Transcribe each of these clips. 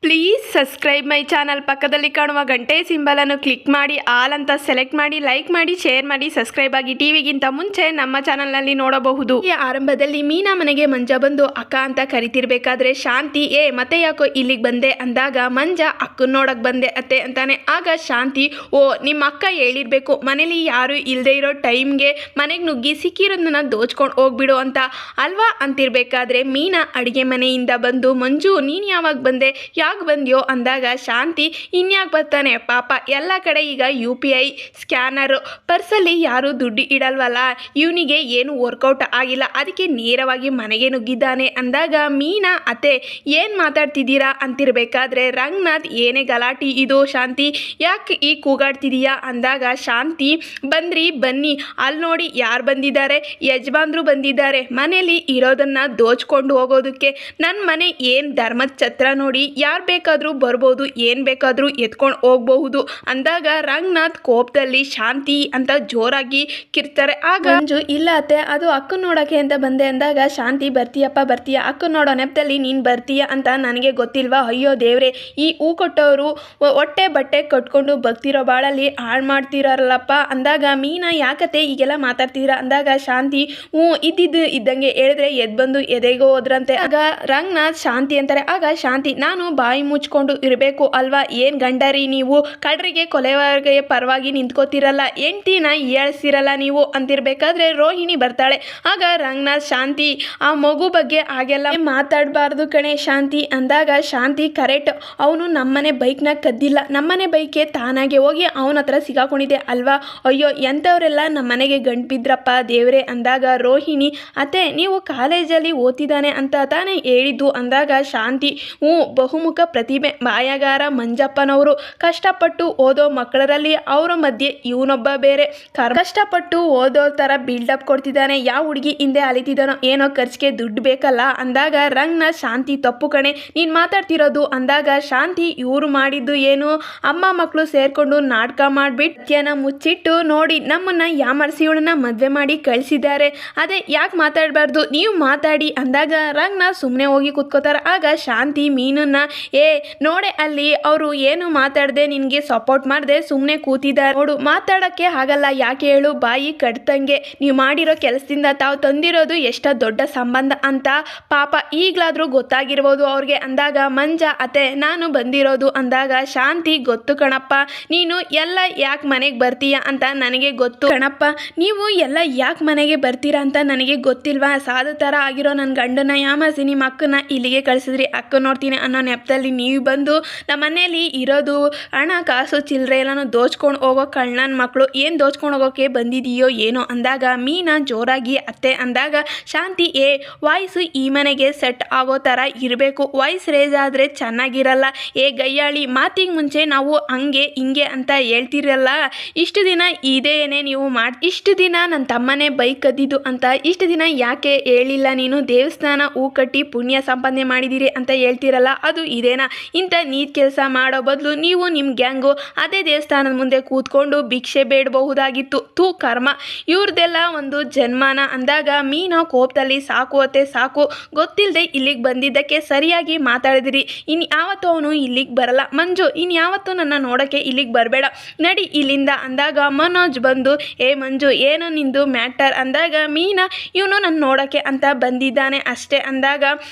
Please subscribe my channel. ಪಕ್ಕದಲ್ಲಿ ಕಾಣುವ ಗಂಟೆ ಸಿಂಬಲನ್ನು ಕ್ಲಿಕ್ ಮಾಡಿ ಆಲ್ ಅಂತ ಸೆಲೆಕ್ಟ್ ಮಾಡಿ, ಲೈಕ್ ಮಾಡಿ, ಶೇರ್ ಮಾಡಿ, ಸಬ್ಸ್ಕ್ರೈಬ್ ಆಗಿ. ಟಿವಿಗಿಂತ ಮುಂಚೆ ನಮ್ಮ ಚಾನಲ್ನಲ್ಲಿ ನೋಡಬಹುದು. ಈ ಆರಂಭದಲ್ಲಿ ಮೀನಾ ಮನೆಗೆ ಮಂಜ ಬಂದು ಅಕ್ಕ ಅಂತ ಕರಿತಿರ್ಬೇಕಾದ್ರೆ ಶಾಂತಿ ಮತ್ತೆ ಯಾಕೋ ಇಲ್ಲಿಗೆ ಬಂದೆ ಅಂದಾಗ ಮಂಜ ಅಕ್ಕನ ನೋಡಕ್ ಬಂದೆ ಅತ್ತೆ ಅಂತಾನೆ. ಆಗ ಶಾಂತಿ ನಿಮ್ಮ ಅಕ್ಕ ಹೇಳಿರ್ಬೇಕು ಮನೇಲಿ ಯಾರು ಇಲ್ಲದೆ ಇರೋ ಟೈಮ್ಗೆ ಮನೆಗೆ ನುಗ್ಗಿ ಸಿಕ್ಕಿರೋದನ್ನ ದೋಚ್ಕೊಂಡು ಹೋಗ್ಬಿಡು ಅಂತ ಅಲ್ವಾ ಅಂತಿರ್ಬೇಕಾದ್ರೆ ಮೀನಾ ಅಡಿಗೆ ಮನೆಯಿಂದ ಬಂದು ಮಂಜು ನೀನು ಯಾವಾಗ ಬಂದೆ, ಯಾಕೆ ಬಂದ್ಯೋ ಅಂದಾಗ ಶಾಂತಿ ಇನ್ಯಾಕೆ ಬರ್ತಾನೆ ಪಾಪ, ಎಲ್ಲ ಕಡೆ ಈಗ UPI ಸ್ಕ್ಯಾನರು, ಪರ್ಸಲ್ಲಿ ಯಾರು ದುಡ್ಡು ಇಡಲ್ವಲ್ಲ, ಇವನಿಗೆ ಏನು ವರ್ಕೌಟ್ ಆಗಿಲ್ಲ, ಅದಕ್ಕೆ ನೇರವಾಗಿ ಮನೆಗೆ ನುಗ್ಗಿದ್ದಾನೆ ಅಂದಾಗ ಮೀನಾ ಅತ್ತೆ ಏನು ಮಾತಾಡ್ತಿದ್ದೀರಾ ಅಂತಿರ್ಬೇಕಾದ್ರೆ ರಂಗನಾಥ್ ಏನೇ ಗಲಾಟಿ ಇದು ಶಾಂತಿ, ಯಾಕೆ ಈ ಕೂಗಾಡ್ತಿದೀಯಾ ಅಂದಾಗ ಶಾಂತಿ ಬನ್ನಿ ಅಲ್ಲಿ ನೋಡಿ ಯಾರು ಬಂದಿದ್ದಾರೆ, ಯಜಮಾನ್ರು ಬಂದಿದ್ದಾರೆ ಮನೇಲಿ ಇರೋದನ್ನ ದೋಚ್ಕೊಂಡು ಹೋಗೋದಕ್ಕೆ. ನನ್ನ ಮನೆ ಏನು ಧರ್ಮದ ಛತ್ರ ನೋಡಿ, ಯಾರು ಬೇಕಾದರೂ ಬರ್ಬೋದು, ಏನು ಬೇಕಾದರೂ ಎತ್ಕೊಂಡು ಹೋಗಬಹುದು ಅಂದಾಗ ರಂಗನಾಥ್ ಕೋಪದಲ್ಲಿ ಶಾಂತಿ ಅಂತ ಜೋರಾಗಿ ಕಿರ್ತಾರೆ. ಆಗ ಮಂಜು ಇಲ್ಲ ಅತ್ತೆ ಅದು ಅಕ್ಕ ನೋಡೋಕ್ಕೆ ಅಂತ ಬಂದೆ ಅಂದಾಗ ಶಾಂತಿ ಬರ್ತೀಯಪ್ಪ ಬರ್ತೀಯ, ಅಕ್ಕ ನೋಡೋ ನೆಪದಲ್ಲಿ ನೀನು ಬರ್ತೀಯ ಅಂತ ನನಗೆ ಗೊತ್ತಿಲ್ವಾ, ಅಯ್ಯೋ ದೇವ್ರೆ ಈ ಹೂ ಕೊಟ್ಟವರು ಹೊಟ್ಟೆ ಬಟ್ಟೆ ಕಟ್ಕೊಂಡು ಭಕ್ತಿರೋ ಬಾಳಲ್ಲಿ ಹಾಳು ಮಾಡ್ತಿರಲ್ಲಪ್ಪ ಅಂದಾಗ ಮೀನಾ ಯಾಕತ್ತೆ ಈಗೆಲ್ಲ ಮಾತಾಡ್ತೀರಾ ಅಂದಾಗ ಶಾಂತಿ ಇದ್ದಂಗೆ ಹೇಳಿದ್ರೆ ಎದ್ದು ಬಂದು ಎದೆಗೋ ಹೋದ್ರಂತೆ. ಆಗ ರಂಗನಾಥ್ ಶಾಂತಿ ಅಂತಾರೆ. ಆಗ ಶಾಂತಿ ನಾನು ಬಾಯಿ ಮುಚ್ಕೊಂಡು ಇರಬೇಕು ಅಲ್ವಾ, ಏನು ಗಂಡರಿ ನೀವು, ಕಡ್ರಿಗೆ ಕೊಲೆವರೆಗೆ ಪರವಾಗಿ ನಿಂತ್ಕೋತಿರಲ್ಲ, ಹೆಂಡ್ತಿನ ಹೀಯಾಳಿಸ್ತಿರಲ್ಲ ನೀವು ಅಂತಿರ್ಬೇಕಾದ್ರೆ ರೋಹಿಣಿ ಬರ್ತಾಳೆ. ಆಗ ರಂಗನಾಥ್ ಶಾಂತಿ ಆ ಮಗು ಬಗ್ಗೆ ಹಾಗೆಲ್ಲ ಮಾತಾಡಬಾರ್ದು ಕಣೆ ಶಾಂತಿ ಅಂದಾಗ ಶಾಂತಿ ಕರೆಕ್ಟ್, ಅವನು ನಮ್ಮನೆ ಬೈಕ್ನ ಕದ್ದಿಲ್ಲ, ನಮ್ಮನೆ ಬೈಕೆ ತಾನಾಗೆ ಹೋಗಿ ಅವನ ಹತ್ರ ಸಿಗಾಕೊಂಡಿದೆ ಅಲ್ವಾ, ಅಯ್ಯೋ ಎಂಥವರೆಲ್ಲ ನಮ್ಮನೆಗೆ ಗಂಟು ಬಿದ್ರಪ್ಪ ದೇವ್ರೆ ಅಂದಾಗ ರೋಹಿಣಿ ಅತ್ತೆ ನೀವು ಕಾಲೇಜಲ್ಲಿ ಓದ್ತಿದ್ದಾನೆ ಅಂತ ತಾನೇ ಹೇಳಿದ್ದು ಅಂದಾಗ ಶಾಂತಿ ಬಹುಮುಖ ಪ್ರತಿಭೆ ಮಾಯಗಾರ ಮಂಜಪ್ಪನವರು, ಕಷ್ಟಪಟ್ಟು ಓದೋ ಮಕ್ಕಳರಲ್ಲಿ ಅವರ ಮಧ್ಯೆ ಇವನೊಬ್ಬ ಬೇರೆ ಕಷ್ಟಪಟ್ಟು ಓದೋ ಥರ ಬಿಲ್ಡಪ್ ಕೊಡ್ತಿದ್ದಾನೆ, ಯಾವ ಹುಡುಗಿ ಹಿಂದೆ ಅಲಿತಿದ್ದಾನೋ ಏನೋ ಖರ್ಚಿಗೆ ದುಡ್ಡು ಬೇಕಲ್ಲ ಅಂದಾಗ ರಂಗನಾಥ್ ಶಾಂತಿ ತಪ್ಪು ಕಣೆ ನೀನು ಮಾತಾಡ್ತಿರೋದು ಅಂದಾಗ ಶಾಂತಿ ಇವರು ಮಾಡಿದ್ದು ಏನು, ಅಮ್ಮ ಮಕ್ಕಳು ಸೇರ್ಕೊಂಡು ನಾಟಕ ಮಾಡಿಬಿಟ್ಟು ಮುಚ್ಚಿಟ್ಟು ನೋಡಿ ನಮ್ಮನ್ನ ಯಾಮರ್ಸಿ ಇವಳನ್ನ ಮದುವೆ ಮಾಡಿ ಕಳಿಸಿದ್ದಾರೆ, ಅದೇ ಯಾಕೆ ಮಾತಾಡಬಾರ್ದು ನೀವು ಮಾತಾಡಿ ಅಂದಾಗ ರಂಗನಾಥ್ ಸುಮ್ಮನೆ ಹೋಗಿ ಕೂತ್ಕೋತಾರೆ. ಆಗ ಶಾಂತಿ ಮೀನನ್ನ ನೋಡೆ ಅಲ್ಲಿ ಅವರು ಏನು ಮಾತಾಡದೆ ನಿನಗೆ ಸಪೋರ್ಟ್ ಮಾಡದೆ ಸುಮ್ಮನೆ ಕೂತಿದ್ದಾರೆ ನೋಡು, ಮಾತಾಡೋಕ್ಕೆ ಆಗಲ್ಲ ಯಾಕೆ ಹೇಳು, ಬಾಯಿ ಕಟ್ತಂಗೆ ನೀವು ಮಾಡಿರೋ ಕೆಲಸದಿಂದ ತಾವು ತಂದಿರೋದು ಎಷ್ಟ ದೊಡ್ಡ ಸಂಬಂಧ ಅಂತ ಪಾಪ ಈಗಲಾದರೂ ಗೊತ್ತಾಗಿರ್ಬೋದು ಅವ್ರಿಗೆ ಅಂದಾಗ ಮಂಜ ಅತ್ತೆ ನಾನು ಬಂದಿರೋದು ಅಂದಾಗ ಶಾಂತಿ ಗೊತ್ತು ಕಣಪ್ಪ, ನೀನು ಎಲ್ಲ ಯಾಕೆ ಮನೆಗೆ ಬರ್ತೀಯ ಅಂತ ನನಗೆ ಗೊತ್ತು ಕಣಪ್ಪ, ನೀವು ಎಲ್ಲ ಯಾಕೆ ಮನೆಗೆ ಬರ್ತೀರಾ ಅಂತ ನನಗೆ ಗೊತ್ತಿಲ್ವಾ, ಸಾಧು ಥರ ಆಗಿರೋ ನನ್ನ ಗಂಡನ ಯಾಮಾಸಿ ನಿಮ್ಮ ಅಕ್ಕನ ಇಲ್ಲಿಗೆ ಕಳಿಸಿದ್ರಿ, ಅಕ್ಕ ನೋಡ್ತೀನಿ ಅನ್ನೋ ನೆಪದಲ್ಲಿ ನೀವು ಬಂದು ನಮ್ಮ ಮನೇಲಿ ಇರೋದು ಹಣ ಕಾಸು ಚಿಲ್ಲರೆ ಎಲ್ಲನೂ ದೋಚ್ಕೊಂಡು ಹೋಗೋ ಕಳ್ಳನ ಮಕ್ಕಳು, ಏನು ದೋಚ್ಕೊಂಡು ಹೋಗೋಕ್ಕೆ ಬಂದಿದೆಯೋ ಏನೋ ಅಂದಾಗ ಮೀನಾ ಜೋರಾಗಿ ಅತ್ತೆ ಅಂದಾಗ ಶಾಂತಿ ವಾಯ್ಸು ಈ ಮನೆಗೆ ಸೆಟ್ ಆಗೋ ಥರ ಇರಬೇಕು, ವಾಯ್ಸ್ ರೇಜ್ ಆದರೆ ಚೆನ್ನಾಗಿರಲ್ಲ, ಗಯ್ಯಾಳಿ ಮಾತಿಗೆ ಮುಂಚೆ ನಾವು ಹಂಗೆ ಹಿಂಗೆ ಅಂತ ಹೇಳ್ತಿರಲ್ಲ, ಇಷ್ಟು ದಿನ ಇದೇನೇ ನೀವು ಇಷ್ಟು ದಿನ ನನ್ನ ತಮ್ಮನೇ ಬೈಕ್ ಕದ್ದಿದ್ದು ಅಂತ ಇಷ್ಟು ದಿನ ಯಾಕೆ ಹೇಳಿಲ್ಲ ನೀನು, ದೇವಸ್ಥಾನ ಹೂ ಕಟ್ಟಿ ಪುಣ್ಯ ಸಂಪಾದನೆ ಮಾಡಿದ್ದೀರಿ ಅಂತ ಹೇಳ್ತಿರಲ್ಲ ಅದು ಇದೇನಾ, ಇಂಥ ನೀಟ್ ಕೆಲಸ ಮಾಡೋ ಬದಲು ನೀವು ನಿಮ್ಮ ಗ್ಯಾಂಗು ಅದೇ ದೇವಸ್ಥಾನದ ಮುಂದೆ ಕೂತ್ಕೊಂಡು ಭಿಕ್ಷೆ ಬೇಡಬಹುದಾಗಿತ್ತು, ತೂ ಕರ್ಮ ಇವ್ರದ್ದೆಲ್ಲ ಒಂದು ಜನ್ಮಾನ ಅಂದಾಗ ಮೀನಾ ಕೋಪದಲ್ಲಿ ಸಾಕು ಅತ್ತೆ ಸಾಕು, ಗೊತ್ತಿಲ್ಲದೆ ಇಲ್ಲಿಗೆ ಬಂದಿದ್ದಕ್ಕೆ ಸರಿಯಾಗಿ ಮಾತಾಡಿದಿರಿ, ಇನ್ಯಾವತ್ತೂ ಅವನು ಇಲ್ಲಿಗೆ ಬರಲ್ಲ, ಮಂಜು ಇನ್ಯಾವತ್ತೂ ನನ್ನ ನೋಡೋಕ್ಕೆ ಇಲ್ಲಿಗೆ ಬರಬೇಡ ನಡಿ ಇಲ್ಲಿಂದ ಅಂದಾಗ ಮನೋಜ್ ಬಂದು ಮಂಜು ಏನೋ ನಿಂದು ಮ್ಯಾಟರ್ ಅಂದಾಗ ಮೀನಾ ಇವನು ನನ್ನ ನೋಡೋಕ್ಕೆ ಅಂತ ಬಂದಿದ್ದಾನೆ ಅಷ್ಟೇ ಅಂದಾಗ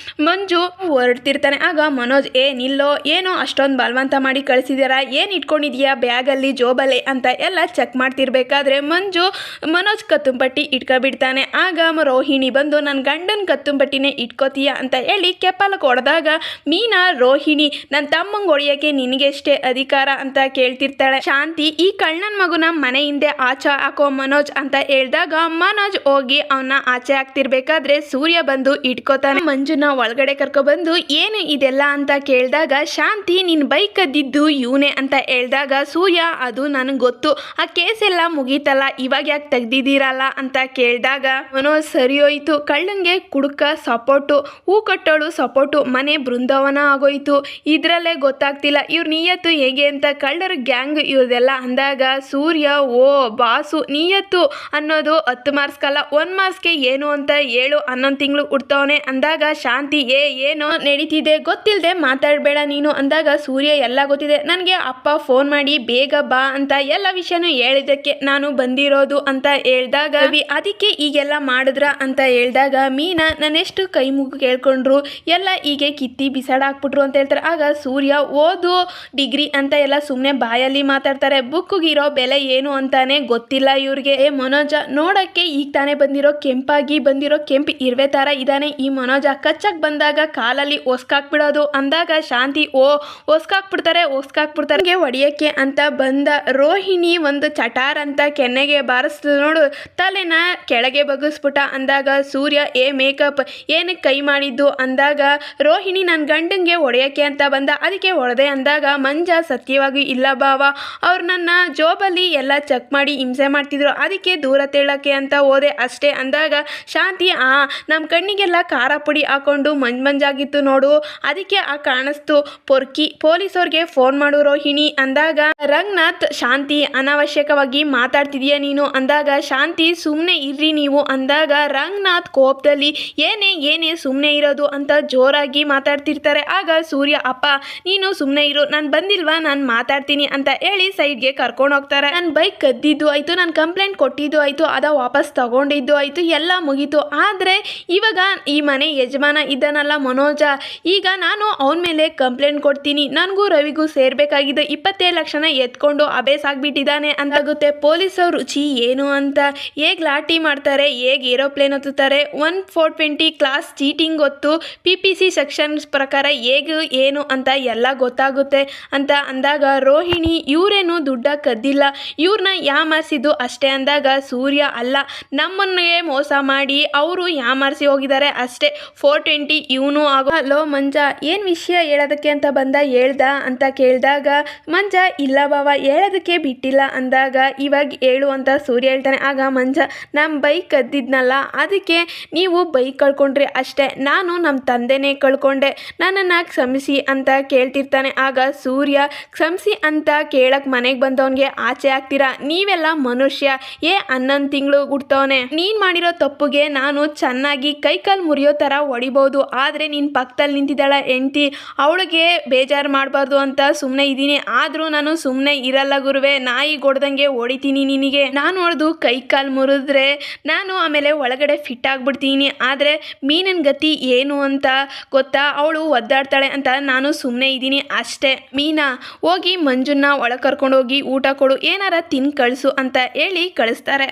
ಮಂಜು ಹೊರಡ್ತಿರ್ತಾನೆ. ಆಗ ಮನೋಜ್ ನಿಲ್ಲೋ ಏನೋ ಅಷ್ಟೊಂದು ಬಲವಂತ ಮಾಡಿ ಕಳಿಸಿದಾರ, ಏನು ಇಟ್ಕೊಂಡಿದ್ಯಾ ಬ್ಯಾಗಲ್ಲಿ ಜೋಬಲ್ಲಿ ಅಂತ ಎಲ್ಲ ಚೆಕ್ ಮಾಡ್ತಿರ್ಬೇಕಾದ್ರೆ ಮನೋಜ್ ಕತ್ತುಂಪಟ್ಟಿ ಇಟ್ಕೊಬಿಡ್ತಾನೆ. ಆಗ ರೋಹಿಣಿ ಬಂದು ನನ್ನ ಗಂಡನ ಕತ್ತುಂಪಟ್ಟಿನೇ ಇಟ್ಕೋತೀಯ ಅಂತ ಹೇಳಿ ಕೆಪ್ಪಲಕ್ಕೆ ಹೊಡೆದಾಗ ಮೀನಾ ರೋಹಿಣಿ ನನ್ನ ತಮ್ಮಂಗೆ ಹೊಡೆಯೋಕ್ಕೆ ನಿನಗೆಷ್ಟೇ ಅಧಿಕಾರ ಅಂತ ಕೇಳ್ತಿರ್ತಾಳೆ. ಶಾಂತಿ ಈ ಕಳ್ಳನ ಮಗುನ ಮನೆ ಹಿಂದೆ ಆಚೆ ಹಾಕೋ ಮನೋಜ್ ಅಂತ ಹೇಳಿದಾಗ ಮನೋಜ್ ಹೋಗಿ ಅವನ್ನ ಆಚೆ ಹಾಕ್ತಿರ್ಬೇಕಾದ್ರೆ ಸೂರ್ಯ ಬಂದು ಇಟ್ಕೋತಾನೆ. ಮಂಜುನ ಒಳಗಡೆ ಕರ್ಕೊಬಂದು ಏನು ಇದೆಲ್ಲ ಅಂತ ಕೇಳಿದಾಗ ಶಾಂತಿ ನಿನ್ನ ಬೈಕ್ ಕದ್ದಿದ್ದು ಇವನೇ ಅಂತ ಹೇಳಿದಾಗ ಸೂರ್ಯ ಅದು ನನಗೆ ಗೊತ್ತು, ಆ ಕೇಸ್ ಎಲ್ಲ ಮುಗೀತಲ್ಲ ಇವಾಗ ಯಾಕೆ ತೆಗ್ದಿದ್ದೀರಲ್ಲ ಅಂತ ಕೇಳಿದಾಗ ಮನೋಜ್ ಸರಿ ಹೋಯ್ತು, ಕಳ್ಳಂಗೆ ಕುಡುಕ ಸಪೋರ್ಟು, ಹೂ ಕಟ್ಟೋಳು ಸಪೋರ್ಟು, ಮನೆ ಬೃಂದಾವನ ಆಗೋಯ್ತು, ಇದರಲ್ಲೇ ಗೊತ್ತಾಗ್ತಿಲ್ಲ ಇವ್ರ ನಿಯತ್ತು ಹೇಗೆ ಅಂತ, ಕಳ್ಳರ ಗ್ಯಾಂಗ್ ಇವ್ರದೆಲ್ಲ ಅಂದಾಗ ಸೂರ್ಯ ಬಾಸು ನಿಯತ್ತು ಅನ್ನೋದು 10 ಮಾರ್ಕ್ಸ್ಗಲ್ಲ 1 ಮಾರ್ಕ್ಸ್ಗೆ ಏನು ಅಂತ ಹೇಳು, 11 ತಿಂಗಳು ಹುಡ್ತವನೆ ಅಂದಾಗ ಶಾಂತಿ ಏನೋ ನಡೀತಿದೆ ಗೊತ್ತಿಲ್ಲದೆ ಮಾತಾಡ ಮಾತಾಡಬೇಡ ನೀನು ಅಂದಾಗ ಸೂರ್ಯ ಎಲ್ಲ ಗೊತ್ತಿದೆ ನನಗೆ, ಅಪ್ಪ ಫೋನ್ ಮಾಡಿ ಬೇಗ ಬಾ ಅಂತ ಎಲ್ಲ ವಿಷಯನೂ ಹೇಳಿದ್ದಕ್ಕೆ ನಾನು ಬಂದಿರೋದು ಅಂತ ಹೇಳ್ದಾಗ ಅದಕ್ಕೆ ಈಗೆಲ್ಲ ಮಾಡಿದ್ರ ಅಂತ ಹೇಳಿದಾಗ ಮೀನಾ ನನ್ನೆಷ್ಟು ಕೈ ಮುಗಿ ಕೇಳ್ಕೊಂಡ್ರು, ಎಲ್ಲ ಹೀಗೆ ಕಿತ್ತಿ ಬಿಸಾಡಾಕ್ಬಿಟ್ರು ಅಂತ ಹೇಳ್ತಾರೆ. ಆಗ ಸೂರ್ಯ ಓದು ಡಿಗ್ರಿ ಅಂತ ಎಲ್ಲ ಸುಮ್ಮನೆ ಬಾಯಲ್ಲಿ ಮಾತಾಡ್ತಾರೆ, ಬುಕ್ಕಿಗಿರೋ ಬೆಲೆ ಏನು ಅಂತಾನೆ ಗೊತ್ತಿಲ್ಲ ಇವ್ರಿಗೆ. ಮನೋಜ ನೋಡಕ್ಕೆ ಈಗ ತಾನೇ ಬಂದಿರೋ ಕೆಂಪಾಗಿ ಬಂದಿರೋ ಕೆಂಪು ಇರುವೆ ತರ ಇದ್ದಾನೆ ಈ ಮನೋಜ, ಕಚ್ಚಕ್ ಬಂದಾಗ ಕಾಲಲ್ಲಿ ಒಸ್ಕಾಕ್ಬಿಡೋದು ಅಂದಾಗ ಶಾಂತಿ ಒಸ್ಕಾಕ್ಬಿಡ್ತಾರೆ ಹೊಡಿಯಕ್ಕೆ ಅಂತ ಬಂದ ರೋಹಿಣಿ ಒಂದು ಚಟಾರ್ ಅಂತ ಕೆನ್ನೆಗೆ ಬಾರಿಸ್ತು ನೋಡು, ತಲೆನ ಕೆಳಗೆ ಬಗ್ಗಿಸ್ಬಿಟ್ಟ ಅಂದಾಗ ಸೂರ್ಯ ಮೇಕಪ್ ಏನಕ್ಕೆ ಕೈ ಮಾಡಿದ್ದು ಅಂದಾಗ ರೋಹಿಣಿ ನನ್ನ ಗಂಡಂಗೆ ಹೊಡೆಯಕ್ಕೆ ಅಂತ ಬಂದ ಅದಕ್ಕೆ ಹೊಡೆದೆ ಅಂದಾಗ ಮಂಜ ಸತ್ಯವಾಗಿ ಇಲ್ಲ ಬಾವ, ಅವ್ರು ನನ್ನ ಜೋಬಲ್ಲಿ ಎಲ್ಲ ಚೆಕ್ ಮಾಡಿ ಹಿಂಸೆ ಮಾಡ್ತಿದ್ರು ಅದಕ್ಕೆ ದೂರ ತೇಳಕ್ಕೆ ಅಂತ ಹೋದೆ ಅಷ್ಟೇ ಅಂದಾಗ ಶಾಂತಿ ನಮ್ಮ ಕಣ್ಣಿಗೆಲ್ಲ ಖಾರ ಪುಡಿ ಹಾಕೊಂಡು ಮಂಜಾಗಿತ್ತು ನೋಡು ಅದಕ್ಕೆ ಕಾಣಿಸ್ತು ಪೊರ್ಕಿ, ಪೊಲೀಸವ್ರಿಗೆ ಫೋನ್ ಮಾಡು ರೋಹಿಣಿ ಅಂದಾಗ ರಂಗನಾಥ್ ಶಾಂತಿ ಅನಾವಶ್ಯಕವಾಗಿ ಮಾತಾಡ್ತಿದೀಯ ನೀನು ಅಂದಾಗ ಶಾಂತಿ ಸುಮ್ಮನೆ ಇರ್ರಿ ನೀವು ಅಂದಾಗ ರಂಗನಾಥ್ ಕೋಪದಲ್ಲಿ ಏನೇ ಸುಮ್ಮನೆ ಇರೋದು ಅಂತ ಜೋರಾಗಿ ಮಾತಾಡ್ತಿರ್ತಾರೆ. ಆಗ ಸೂರ್ಯ ಅಪ್ಪ ನೀನು ಸುಮ್ಮನೆ ಇರು, ನಾನು ಬಂದಿಲ್ವಾ ನಾನು ಮಾತಾಡ್ತೀನಿ ಅಂತ ಹೇಳಿ ಸೈಡ್ಗೆ ಕರ್ಕೊಂಡು ಹೋಗ್ತಾರೆ. ನನ್ನ ಬೈಕ್ ಕದ್ದಿದ್ದು ಆಯಿತು, ನಾನು ಕಂಪ್ಲೇಂಟ್ ಕೊಟ್ಟಿದ್ದು ಆಯಿತು, ಅದ ವಾಪಸ್ ತಗೊಂಡಿದ್ದು ಆಯಿತು, ಎಲ್ಲ ಮುಗೀತು. ಆದರೆ ಇವಾಗ ಈ ಮನೆ ಯಜಮಾನ ಇದ್ದಾನಲ್ಲ ಮನೋಜ, ಈಗ ನಾನು ಅವನ ಮೇಲೆ ಕಂಪ್ಲೇಂಟ್ ಕೊಡ್ತೀನಿ, ನನಗೂ ರವಿಗೂ ಸೇರ್ಬೇಕಾಗಿದ್ದ 27 ಲಕ್ಷನ ಎತ್ಕೊಂಡು ಅಬೇಸಾಗ್ಬಿಟ್ಟಿದ್ದಾನೆ ಅಂತಾಗುತ್ತೆ. ಪೊಲೀಸವ್ರ ರುಚಿ ಏನು ಅಂತ, ಹೇಗೆ ಲಾಟಿ ಮಾಡ್ತಾರೆ, ಹೇಗೆ ಏರೋಪ್ಲೇನ್ ಹೊತ್ತುತ್ತಾರೆ, 1420 ಕ್ಲಾಸ್ ಚೀಟಿಂಗ್ ಹೊತ್ತು PPC ಸೆಕ್ಷನ್ಸ್ ಪ್ರಕಾರ ಹೇಗೆ ಏನು ಅಂತ ಎಲ್ಲ ಗೊತ್ತಾಗುತ್ತೆ ಅಂತ ಅಂದಾಗ ರೋಹಿಣಿ ಇವರೇನು ದುಡ್ಡ ಕದ್ದಿಲ್ಲ, ಇವ್ರನ್ನ ಯಾಮಾರಿಸಿದ್ದು ಅಷ್ಟೇ ಅಂದಾಗ ಸೂರ್ಯ ಅಲ್ಲ ನಮ್ಮನ್ನೇ ಮೋಸ ಮಾಡಿ ಅವರು ಯಾಮಾರಿಸಿ ಹೋಗಿದ್ದಾರೆ ಅಷ್ಟೇ, 420 ಇವನು ಲೋ ಮಂಜ ಏನು ವಿಷಯ ಹೇಳೋದಕ್ಕೆ ಅಂತ ಬಂದ ಹೇಳ್ದ ಅಂತ ಕೇಳಿದಾಗ ಮಂಜ ಇಲ್ಲ ಬಾವ ಹೇಳೋದಕ್ಕೆ ಬಿಟ್ಟಿಲ್ಲ ಅಂದಾಗ ಇವಾಗ ಹೇಳು ಅಂತ ಸೂರ್ಯ ಹೇಳ್ತಾನೆ. ಆಗ ಮಂಜ ನಮ್ಮ ಬೈಕ್ ಕದ್ದಿದ್ನಲ್ಲ ಅದಕ್ಕೆ ನೀವು ಬೈಕ್ ಕಳ್ಕೊಂಡ್ರಿ ಅಷ್ಟೇ, ನಾನು ನಮ್ಮ ತಂದೆನೇ ಕಳ್ಕೊಂಡೆ, ನನ್ನನ್ನು ಕ್ಷಮಿಸಿ ಅಂತ ಕೇಳ್ತಿರ್ತಾನೆ. ಆಗ ಸೂರ್ಯ ಕ್ಷಮಿಸಿ ಅಂತ ಕೇಳಕ್ಕೆ ಮನೆಗೆ ಬಂದವನಿಗೆ ಆಚೆ ಹಾಕ್ತೀರಾ, ನೀವೆಲ್ಲ ಮನುಷ್ಯ 11 ತಿಂಗಳು ಹುಡ್ತವನೆ, ನೀನು ಮಾಡಿರೋ ತಪ್ಪುಗೆ ನಾನು ಚೆನ್ನಾಗಿ ಕೈಕಾಲು ಮುರಿಯೋ ಥರ ಹೊಡಿಬೋದು, ಆದರೆ ನೀನು ಪಕ್ಕದಲ್ಲಿ ನಿಂತಿದ್ದಾಳ ಹೆಂಡ್ತಿ ಅವಳಿಗೆ ಬೇಜಾರು ಮಾಡಬಾರ್ದು ಅಂತ ಸುಮ್ಮನೆ ಇದ್ದೀನಿ, ಆದರೂ ನಾನು ಸುಮ್ಮನೆ ಇರಲ್ಲ ಗುರುವೆ, ನಾಯಿ ಹೊಡೆದಂಗೆ ಹೊಡಿತೀನಿ ನಿನಗೆ, ನಾನು ಹೊಡೆದು ಕೈಕಾಲು ಮುರಿದ್ರೆ ನಾನು ಆಮೇಲೆ ಒಳಗಡೆ ಫಿಟ್ ಆಗಿಬಿಡ್ತೀನಿ, ಆದರೆ ಮೀನಿನ ಗತಿ ಏನು ಅಂತ ಗೊತ್ತಾ, ಅವಳು ಒದ್ದಾಡ್ತಾಳೆ ಅಂತ ನಾನು ಸುಮ್ಮನೆ ಇದ್ದೀನಿ ಅಷ್ಟೇ, ಮೀನಾ ಹೋಗಿ ಮಂಜುನ ಒಳಗೆ ಕರ್ಕೊಂಡೋಗಿ ಊಟ ಕೊಡು, ಏನಾರ ತಿನ್ ಕಳಿಸು ಅಂತ ಹೇಳಿ ಕಳಿಸ್ತಾರೆ.